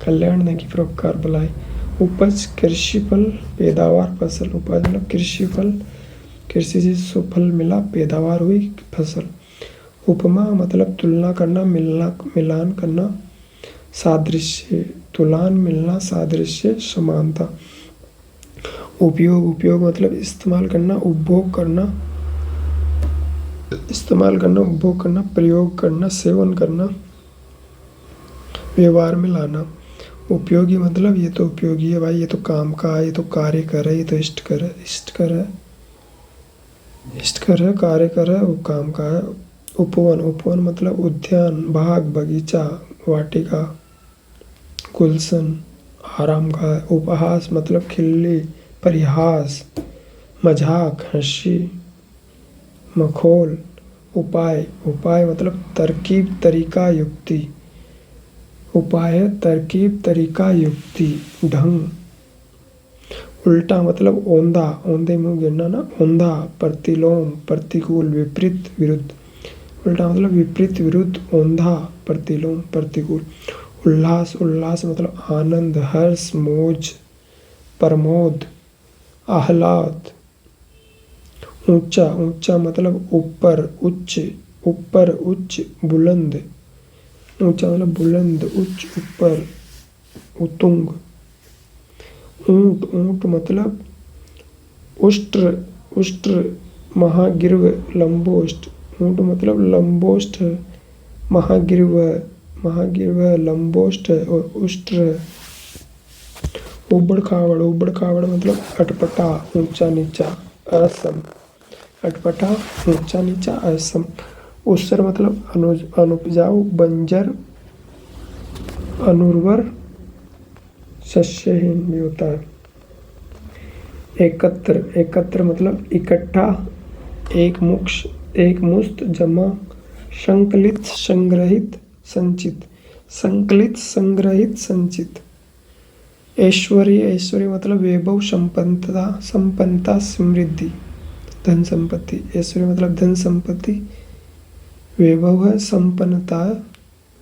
कल्याण, नेकी, परोपकार, भलाई। उपज, कृषि फल, पैदावार, फसल। उपज मतलब कृषि फल, कृषि से सुफल मिला, पैदावार हुई, फसल। उपमा मतलब तुलना करना, मिलना, मिलान करना, सादृश्य, तुलान, मिलना, सादृश्य, समानता। उपयोग, उपयोग मतलब इस्तेमाल करना, उपभोग करना, इस्तेमाल करना, उपभोग करना, प्रयोग करना, सेवन करना, व्यवहार में लाना। उपयोगी मतलब ये तो उपयोगी है भाई, ये तो काम का है, ये तो कार्य कर है, ये तो इष्ट कर है, इष्ट कर है, इष्ट कर है, कार्य कर है, वो काम का है। उपवन, उपवन मतलब उद्यान, बाग, बगीचा, वाटिका, गुलशन, आराम गाह। उपहास मतलब खिल्ली, परिहास, मजाक, हंसी, मखौल। उपाय, उपाय मतलब तरकीब, तरीका, युक्ति। उपाय है तरकीब, तरीका, युक्ति, ढंग। उल्टा मतलब औंधा, औंधे मुंह गिरना ना, औंधा, प्रतिलोम, प्रतिकूल, विपरीत, विरुद्ध। उल्टा मतलब विपरीत, विरुद्ध, औंधा, प्रतिलोम, प्रतिकूल। उल्लास, उल्लास मतलब आनंद, हर्ष, मौज, प्रमोद, आह्लाद। ऊंचा, ऊंचा मतलब ऊपर, उच्च, ऊपर, उच्च, बुलंद। ऊंचा मतलब बुलंद, उच्च, ऊपर, उत्तुंग। ऊंट, ऊंट मतलब उष्ट्र, उष्ट्र, महागिर्व, लंबोष्ट। ऊंट मतलब लंबोष्ट, महागिर्व, महागिर लंबोष्ट है और उष्ट्र है। ऊबड़ खाबड़ मतलब अटपटा, ऊंचा नीचा, असम। अटपटा, ऊंचा नीचा, असम। उसर मतलब अनुपजाऊ, बंजर, अनुर्वर, शस्यहीन भी होता है। एकत्र मतलब इकट्ठा, एक मुश्त, जमा, संकलित, संग्रहित, संचित। ऐश्वर्य मतलब वैभव, संपन्नता, समृद्धि, धन संपत्ति। ऐश्वर्य मतलब धन संपत्ति, वैभव है, संपन्नता,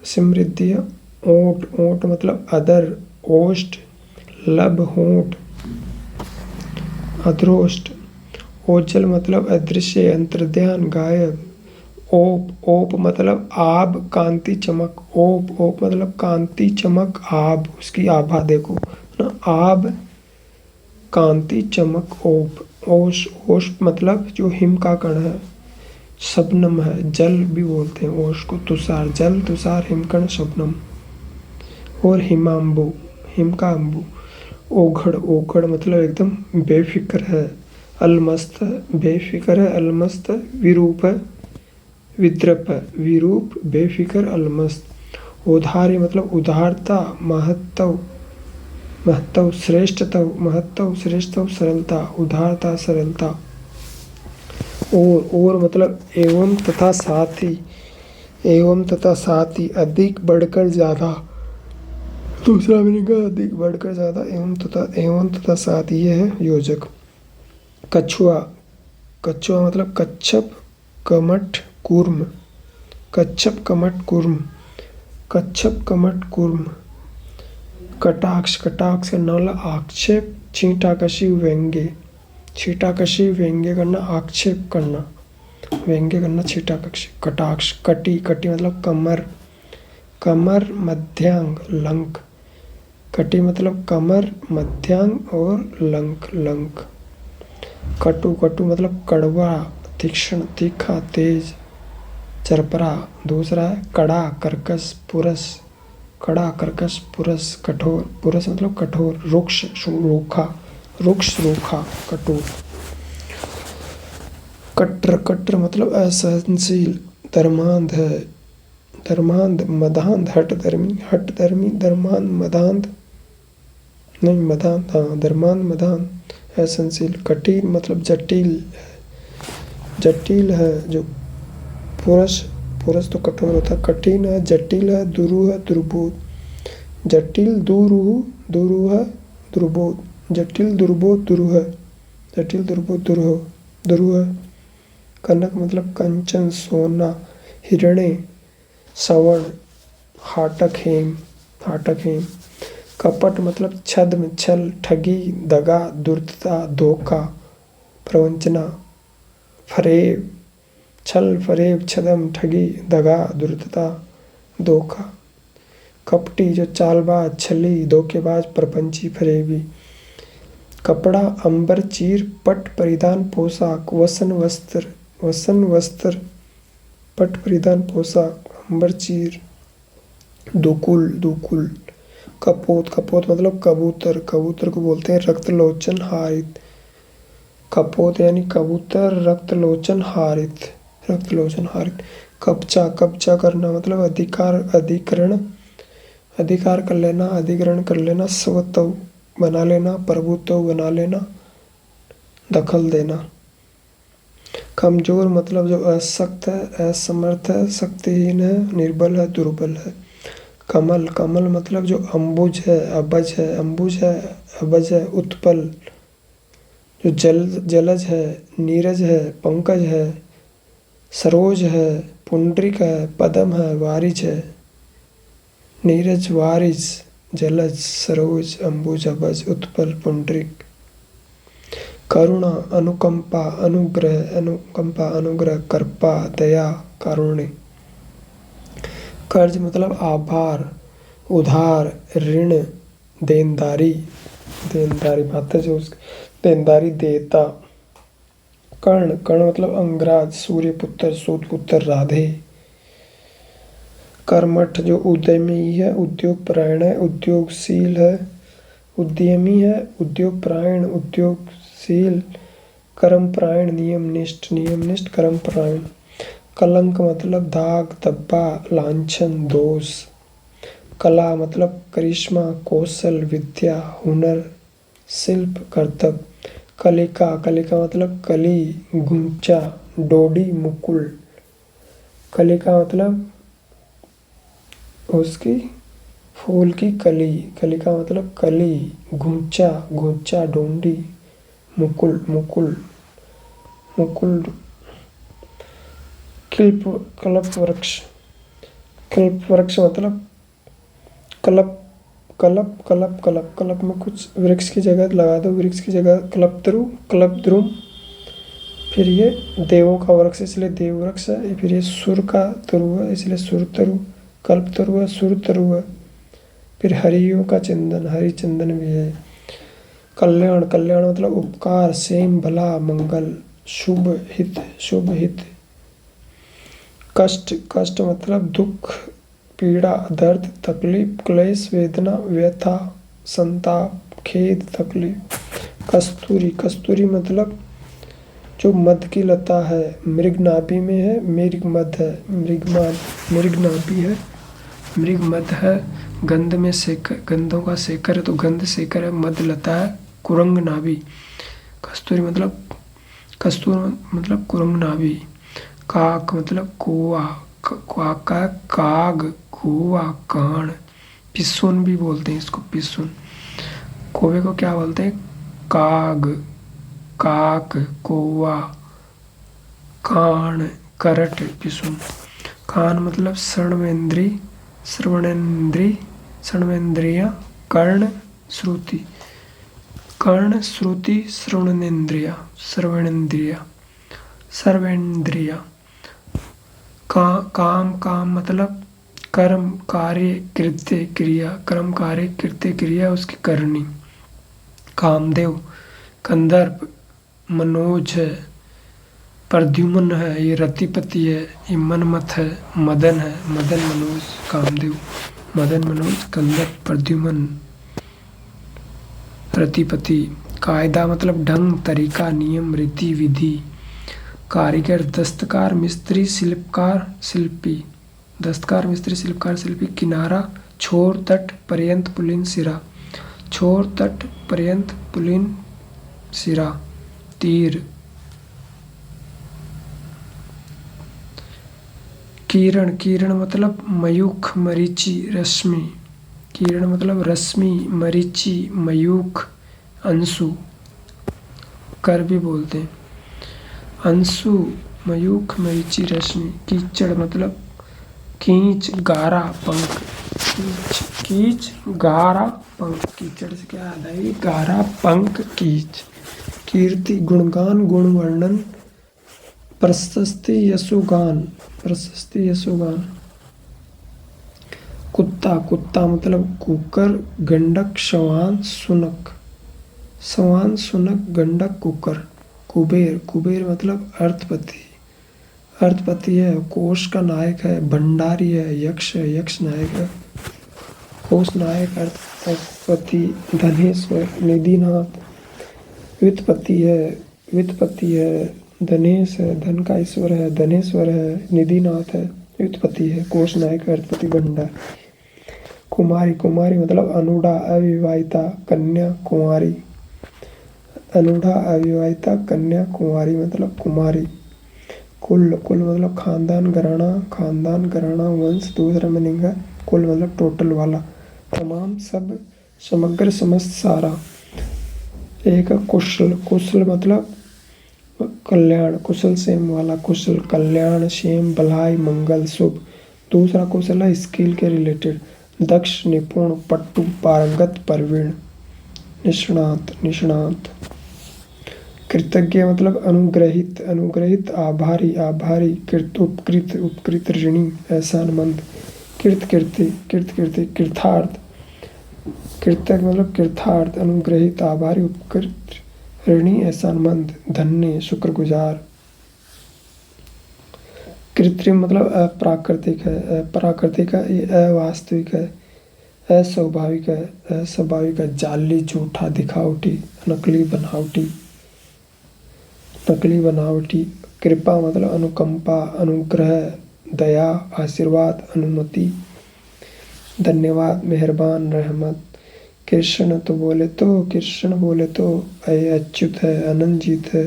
समृद्धि है। ओट मतलब अदर, ओष्ठ, लब, होंठ, अधरोष्ठ। ओझल मतलब अदृश्य, अंतर्ध्यान, गायब। ओप मतलब आभ, कांति, चमक। ओप मतलब कांति, चमक, आभ, उसकी आभा देखो ना, आभ, कांति, चमक, ओप। ओश मतलब जो हिम का कण है, शबनम है, जल भी बोलते हैं ओश को। तुषार, जल, तुषार, हिमकण, शबनम। और हिमांबु, हिम का अंबु। ओघड़ मतलब एकदम बेफिक्र है, अलमस्त, बेफिक्र है, अलमस्त। विरूप है, विद्रप है, विरूप, बेफिक्र, अलमस्त। औदार्य मतलब उदारता, महत्व, श्रेष्ठत्व, सरलता, उदारता, सरलता। और मतलब एवं तथा साथ ही, अधिक, बढ़कर, ज्यादा। दूसरा मीनिंग है अधिक, बढ़कर, ज्यादा, एवं तथा साथ ही, ये है योजक। कछुआ मतलब कच्छप, कमठ, कूर्म। कच्छप, कमठ, कूर्म। कटाक्ष का नाम आक्षेप, छींटाकशी, व्यंग्य करना, आक्षेप करना, व्यंग्य करना, छींटाकशी। कटाक्ष। कटी मतलब कमर, मध्यांग, लंक। कटी मतलब कमर, मध्यांग और लंक। कटु मतलब कड़वा, तीक्ष्ण, तीखा, तेज, चरपरा। दूसरा है कड़ा, कर्कश, पुरस। कड़ा, कर्कश, पुरस, कठोर। पुरस मतलब कठोर। रुक्ष, रूखा, कठोर। कट्टर मतलब असहनशील, धर्मांध है, मदांध, हठधर्मी, धर्मांध, असहनशील। कठिन मतलब जटिल है जो पुरुष तो कठोर होता है। कठिन है, जटिल है, दुरूह है, दुर्बोध। जटिल, दुरूह है, दुर्बोध। जटिल, दुर्बोध, दुरूह है। जटिल, दुर्बोध, दुरूह है। कनक मतलब कंचन, सोना, हिरणे, सवर्ण, हाटक हेम। कपट मतलब छद्म, छल, ठगी, दगा, दुर्तता, धोखा, प्रवंचना। फरेब, छल, फरेब, छदम, ठगी, दगा, दुर्तता, धोखा। कपटी जो चालबाज, छली, धोखेबाज, प्रपंची, फरेबी। कपड़ा, अंबर, चीर, पट, परिधान, पोशाक। वसन वस्त्र, पट, परिधान, पोशाक, अंबर, चीर। दुकुल। कपोत मतलब कबूतर को बोलते हैं रक्तलोचन हारित। कपोत यानी कबूतर, रक्तलोचन हारित। कब्जा करना मतलब अधिकार कर लेना, अधिग्रहण कर लेना। स्वत्व बना लेना, प्रभुत्व बना लेना, दखल देना। कमजोर मतलब जो असक्त है, असमर्थ है, शक्तिहीन है, निर्बल है, दुर्बल है। कमल मतलब जो अम्बुज है, अबज है, उत्पल, जो जलज है, नीरज है, पंकज है, सरोज है, पुंडरिक है, पदम है, वारिज है। नीरज, वारिज, जलज, सरोज, अम्बुज, अबज, उत्पल, पुंडरिक। करुणा, अनुकंपा, अनुग्रह, कृपा, दया, कारुण्य। कर्ज मतलब आभार, उधार, ऋण, देनदारी बात है जो देनदारी देता। कर्ण मतलब अंगराज, सूर्यपुत्र, सूतपुत्र, राधे। कर्मठ जो उद्यमी है, उद्योग परायण है, उद्योगशील है, उद्यमी है, उद्योग परायण, उद्योगशील, कर्मपरायण, नियमनिष्ठ, नियमनिष्ठ, कर्मपरायण। कलंक मतलब दाग, धब्बा, लांछन, दोष। कला मतलब करिश्मा, कौशल, विद्या, हुनर, शिल्प, कर्तव्य। कलिका, कलिका मतलब कली, गुंचा, डोडी, मुकुल। कलिका मतलब उसकी फूल की कली, कलिका मतलब कली, गुंचा, गुंचा, डोंडी, मुकुल, मुकुल, मुकुल। कल्प, कल्प वृक्ष, कल्प वृक्ष मतलब कल्प, कल्प, कल्प, कल्प, कल्प में कुछ वृक्ष की जगह लगा दो, वृक्ष की जगह कल्पतरु, कल्पद्रुम। फिर ये देवों का वृक्ष इसलिए देव वृक्ष है। फिर ये सुर का तरु है इसलिए सुर तरु, कल्पतरु है, सुर तरु है। फिर हरियों का चंदन, हरि चंदन भी है। कल्याण, कल्याण मतलब उपकार, सेम, भला, मंगल, शुभ, हित, शुभ हित। कष्ट, कष्ट मतलब दुख, पीड़ा, दर्द, तकलीफ, क्लेश, वेदना, व्यथा, संताप, खेद, तकलीफ। कस्तूरी, कस्तूरी मतलब जो मध की लता है, मृग नाभि में है, मृग मध है, मृग नाभि है, मृग मध है। गंध में शेखर, गंधों का शेखर है तो गंध शेखर है, मध लता है, कुरंग नाभि। कस्तूरी मतलब कस्तूर मतलब कुरंग नाभि। काक मतलब कौआ, काका, काग, कौआ, कान। पिसुन भी बोलते हैं इसको, पिसुन। कौवे को क्या बोलते हैं? काग, काक, कौआ, कान, करट, पिसुन। कान मतलब श्रवणेंद्री, श्रवणेंद्री, श्रवणेंद्रिया, कर्ण, श्रुति। कर्ण, श्रुति, श्रवणेंद्रिया, श्रवणेंद्रिया, सर्वेंद्रिया। काम, काम मतलब कर्म, कार्य, कृत्य, क्रिया, कर्म, कार्य, कृत्य, क्रिया उसकी करनी। कामदेव, कंदर्प, मनोज है, प्रद्युम्न है, ये रतिपति है, ये मनमथ है, मदन है, मदन, मनोज, कामदेव, मदन, मनोज, कंदर्प, प्रद्युम्न, रतिपति। कायदा मतलब ढंग, तरीका, नियम, रीति, विधि। कारीगर, दस्तकार, मिस्त्री, शिल्पकार, शिल्पी। दस्तकार, मिस्त्री, शिल्पकार, शिल्पी। किनारा, छोर, तट, पर्यंत, पुलिन, सिरा। छोर, तट, पर्यंत, पुलिन, सिरा। तीर। किरण, किरण मतलब मयूख, मरीचि, रश्मि। किरण मतलब रश्मि, मरीचि, मयूख, अंशु। कर भी बोलते हैं। अंशु, मयूख, मरीचि, रश्मि। कीचड़ मतलब कीच, गारा, पंख। कीच, कीच, गारा, पंख। कीचड़ से क्या याद आएगी? गारा, पंख, कीच। कीर्ति, गुणगान, गुण वर्णन, प्रशस्ति, यशोगान, प्रशस्ति, यशोगान। कुत्ता, कुत्ता मतलब कुकर, गंडक, शवान, सुनक। शवान, सुनक, गंडक, कुकर। कुबेर, कुबेर मतलब अर्थपति, अर्थपति है, कोष का नायक है, भंडारी है, यक्ष है, यक्ष नायक है। कोष नायक, अर्थपति, धनेश्वर, निधिनाथ। वित्तपति है, वित्तपति है, धनेश है, धन का ईश्वर है, धनेश्वर है, निधिनाथ है, वित्तपति है, कोष नायक, अर्थपति, भंडार। कुमारी, कुमारी मतलब अनुडा, अविवाहिता, कन्या, कुमारी। अनुडा, अविवाहिता, कन्या, कुमारी मतलब कुमारी। कुल, कुल मतलब खानदान, घराना, खानदान, घराना, वंश। दूसरा मीनिंग है कुल मतलब टोटल वाला, तमाम, सब, समग्र, समस्त, सारा। एक कुशल, कुशल मतलब कल्याण, कुशल सेम वाला, कुशल, कल्याण, क्षेम, भलाई, मंगल, शुभ। दूसरा कुशल है स्किल के रिलेटेड, दक्ष, निपुण, पट्टू, पारंगत, प्रवीण, निष्णात, निष्णात। कृतज्ञ मतलब अनुग्रहित, अनुग्रहित, आभारी, आभारी, कृत, उपकृत, उपकृत, ऋणी, एहसानमंद। कृत, कीर्ति, कृत, कीर्ति, कृतार्थ। कृतज्ञ मतलब कृतार्थ, अनुग्रहित, आभारी, उपकृत, ऋणी, एहसानमंद, धन्य, शुक्रगुजार। कृत्रिम मतलब अप्राकृतिक है, अप्राकृतिक है, ये अवास्तविक है, अस्वाभाविक है, अस्वाभाविक है, जाली, झूठा, दिखावटी, नकली, बनावटी, नकली, बनावटी। कृपा मतलब अनुकंपा, अनुग्रह, दया, आशीर्वाद, अनुमति, धन्यवाद, मेहरबान, रहमत। कृष्ण बोले तो ये अच्युत है, अनंत है,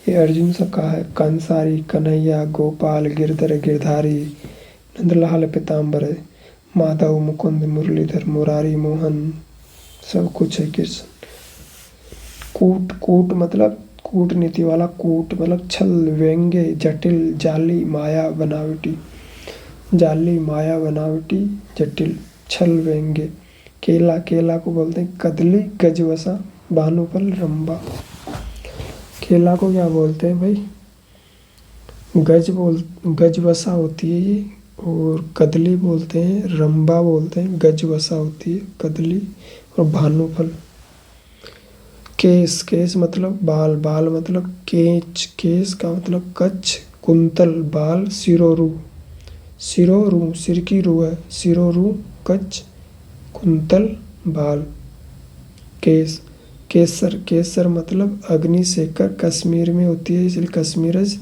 ये अर्जुन सा कहा है, कंसारी, कन्हैया, गोपाल, गिरधर, गिरधारी, नंदलाल, पीताम्बर, माधव, मुकुंद, मुरलीधर, मुरारी, मोहन, सब कुछ है कृष्ण। कूट, कूट मतलब कूटनीति वाला, कूट मतलब छल, व्यंग्य, जटिल, जाली, माया, बनावटी, जाली, माया, बनावटी, जटिल, छल, व्यंग्य। केला, केला को बोलते हैं कदली, गजवसा, भानुफल, रंबा। केला को क्या बोलते हैं भाई? गजवसा होती है ये, और कदली बोलते हैं, रंबा बोलते हैं, गजवसा होती है कदली, और भानुफल। केस, केस मतलब बाल, बाल मतलब केच, केस का मतलब कच्छ, कुंतल, बाल, सिरोरू, सिरोरू सिर की रू है, सिरोरू, कच्छ, कुंतल, बाल। केस, केसर, केसर मतलब अग्निशेखर, कश्मीर में होती है इसलिए कश्मीरज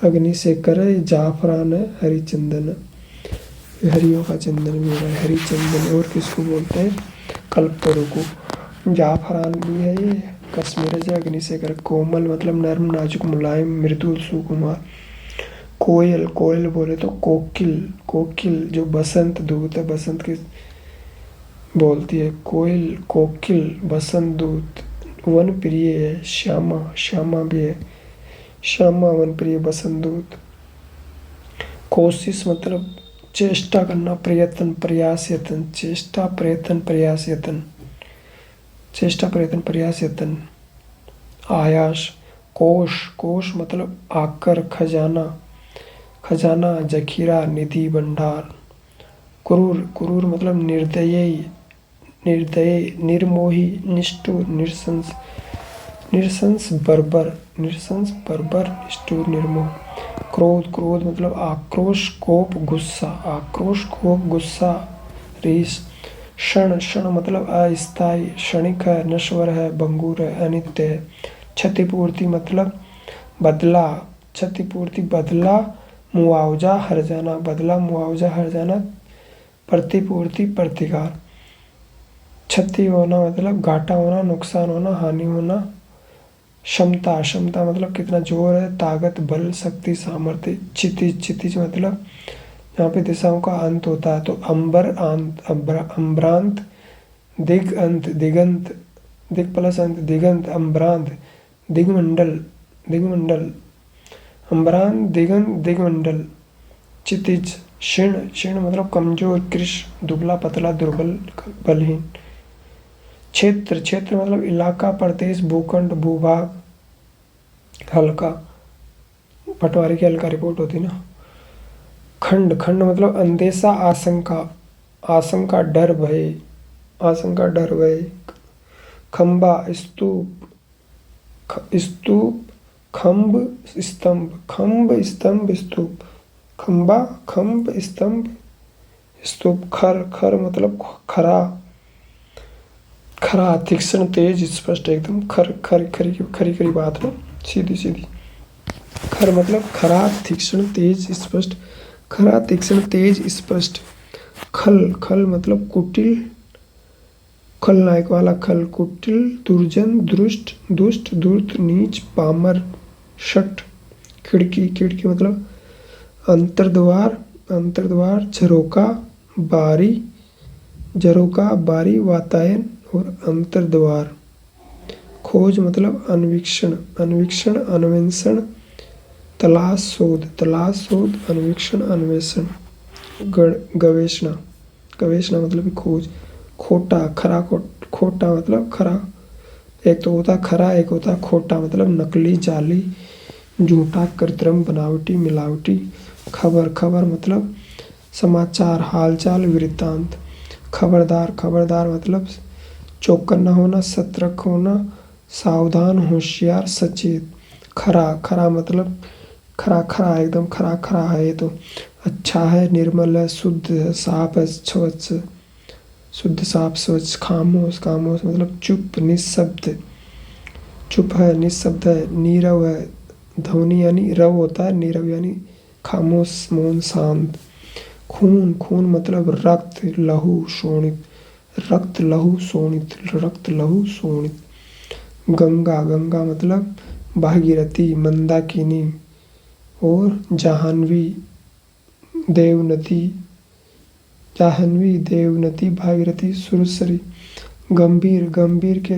अग्निशेखर है। जाफरान है, हरिचंदन है, हरियों का चंदन भी है, हरिचंदन। और किसको बोलते हैं? कल्पतरु को। जाफरान भी है ये, कश्मीरज है, अग्निशेखर। कोमल मतलब नर्म, नाजुक, मुलायम, मृदु, सुकुमार। कोयल, कोयल बोले तो कोकिल, कोकिल जो बसंत दूत है, बसंत की बोलती है कोयल, कोकिल, बसंत दूत। वन प्रिय है, श्यामा, श्यामा भी है, श्यामा वन प्रिय, बसंत दूत। कोशिश मतलब चेष्टा करना, प्रयत्न, प्रयास, यत्न, चेष्टा, प्रयत्न, प्रयास, यत्न, चेष्टा, प्रयत्न, प्रयास, यत्न। आयास। कोश, कोश मतलब आकर, खजाना, खजाना, जखीरा, निधि, भंडार। क्रूर, क्रूर मतलब निर्दयी, निर्दयी, निर्मोही, निष्ठुर, निरसंस, निरसंस, बर्बर, निरसंस, बर्बर, निष्ठुर, निर्मोह। क्रोध, क्रोध मतलब आक्रोश, कोप, गुस्सा, आक्रोश, कोप, गुस्सा, रीस। क्षण, क्षण मतलब अस्थायी, क्षणिक है, नश्वर है, भंगुर है, अनित्य है। क्षतिपूर्ति मतलब बदला, क्षतिपूर्ति, बदला, मुआवजा, हर्जाना, बदला, मुआवजा, हर्जाना। प्रतिपूर्ति, प्रतिकार। क्षति होना मतलब घाटा होना, नुकसान होना, हानि होना। क्षमता, क्षमता मतलब कितना जोर है, ताकत, बल, शक्ति, सामर्थ्य। क्षितिज, क्षितिज मतलब यहाँ पे दिशाओं का अंत होता है, तो अंबर, अंत, अम्रांत, दिग अंत, दिगंत, दिग प्लस अंत, दिगंत, अम्रांत, दिगमंडल, दिगमंडल, अम्रांत, दिगंत, दिगमंडल। क्षितिज। क्षीण, क्षीण मतलब कमजोर, कृश, दुबला, पतला, दुर्बल, बलहीन। क्षेत्र, क्षेत्र मतलब इलाका, प्रदेश, भूखंड, भूभाग। हल्का, पटवारी की हल्का रिपोर्ट होती ना। खंड, खंड मतलब अंदेशा, आशंका, आशंका, डर, भय, आशंका, डर, भय। खंबा, स्तूप, स्तूप, खम्भ, स्तंभ, खम्भ, स्तंभ, स्तूप। खंबा, खम्भ, स्तंभ, स्तूप। खर, खर मतलब खरा, खरा, तीक्ष्ण, तेज, स्पष्ट, एकदम खर, खरी, खरी, खरी, खरी बात है, सीधी सीधी। खर मतलब खरा, तीक्ष्ण, तेज, स्पष्ट, खरा, तीक्ष्ण, तेज, स्पष्ट। खल, खल मतलब कुटिल, खलनायक वाला खल, कुटिल, दुर्जन, दुष्ट, दुष्ट, धूर्त, नीच, पामर, शठ। खिड़की, खिड़की मतलब अंतर्द्वार, अंतर्द्वार, झरोका, बारी, झरोका, बारी, वातायन और अंतर्द्वार। खोज मतलब अन्वेषण, अन्वेषण, अन्वेषण, तलाश, शोध, तलाश, शोध, अन्वेषण, अन्वेषण। गवेषणा, गवेषणा मतलब खोज। खोटा, खरा, खोटा मतलब खरा, एक तो होता खरा, एक होता खोटा मतलब नकली, जाली, झूठा, कृत्रिम, बनावटी, मिलावटी। खबर, खबर मतलब समाचार, हालचाल, वृत्तांत। खबरदार, खबरदार मतलब चौकन्ना होना, सतर्क होना, सावधान, होशियार, सचेत। खरा, खरा मतलब खरा खरा एकदम खरा खरा है ये तो। अच्छा है, निर्मल है, शुद्ध है, साफ है, स्वच्छ, शुद्ध साफ स्वच्छ। खामोश, खामोश मतलब चुप, निःशब्द, चुप है, निःशब्द है। नीरव है, ध्वनि यानी रव होता है, नीरव यानी खामोश, मौन, शांत। खून, खून मतलब रक्त, लहू, शोणित, रक्त लहू शोणित, रक्त लहू शोणित। गंगा, गंगा मतलब भागीरथी, मंदाकिनी। और जाह्नवी, देवनदी, जाह्नवी, देवनदी, भागीरथी, सुरसरी। गंभीर, गंभीर के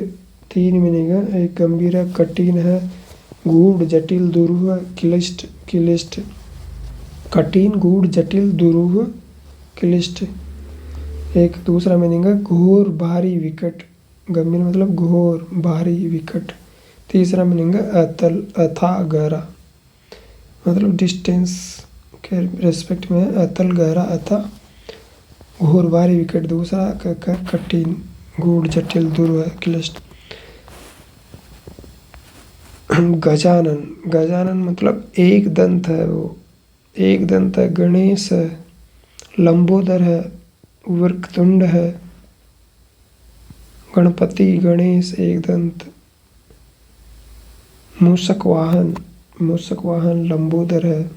3 मीनिंग है। एक गंभीर है, कठिन है, गूढ़, जटिल, दुरूह, क्लिष्ट, क्लिष्ट। कठिन, गूढ़, जटिल, दुरूह, क्लिष्ट। एक दूसरा मीनिंग है घोर, भारी, विकट। गंभीर मतलब घोर, भारी, विकट। तीसरा मीनिंग है अतल, अथाह, गहरा, मतलब डिस्टेंस के रेस्पेक्ट में है। अतल, गहरा, अथाह, घोर, भारी, विकट। दूसरा कठिन, गूढ़, जटिल, दुरूह, क्लिष्ट। गजानन, गजानन मतलब एक दंत है वो, एक दंत है। गणेश है, लंबोदर है, वक्रतुंड है। गणपति, गणेश, एक दंत। मूषक वाहन, मूषक वाहन, लंबोदर है।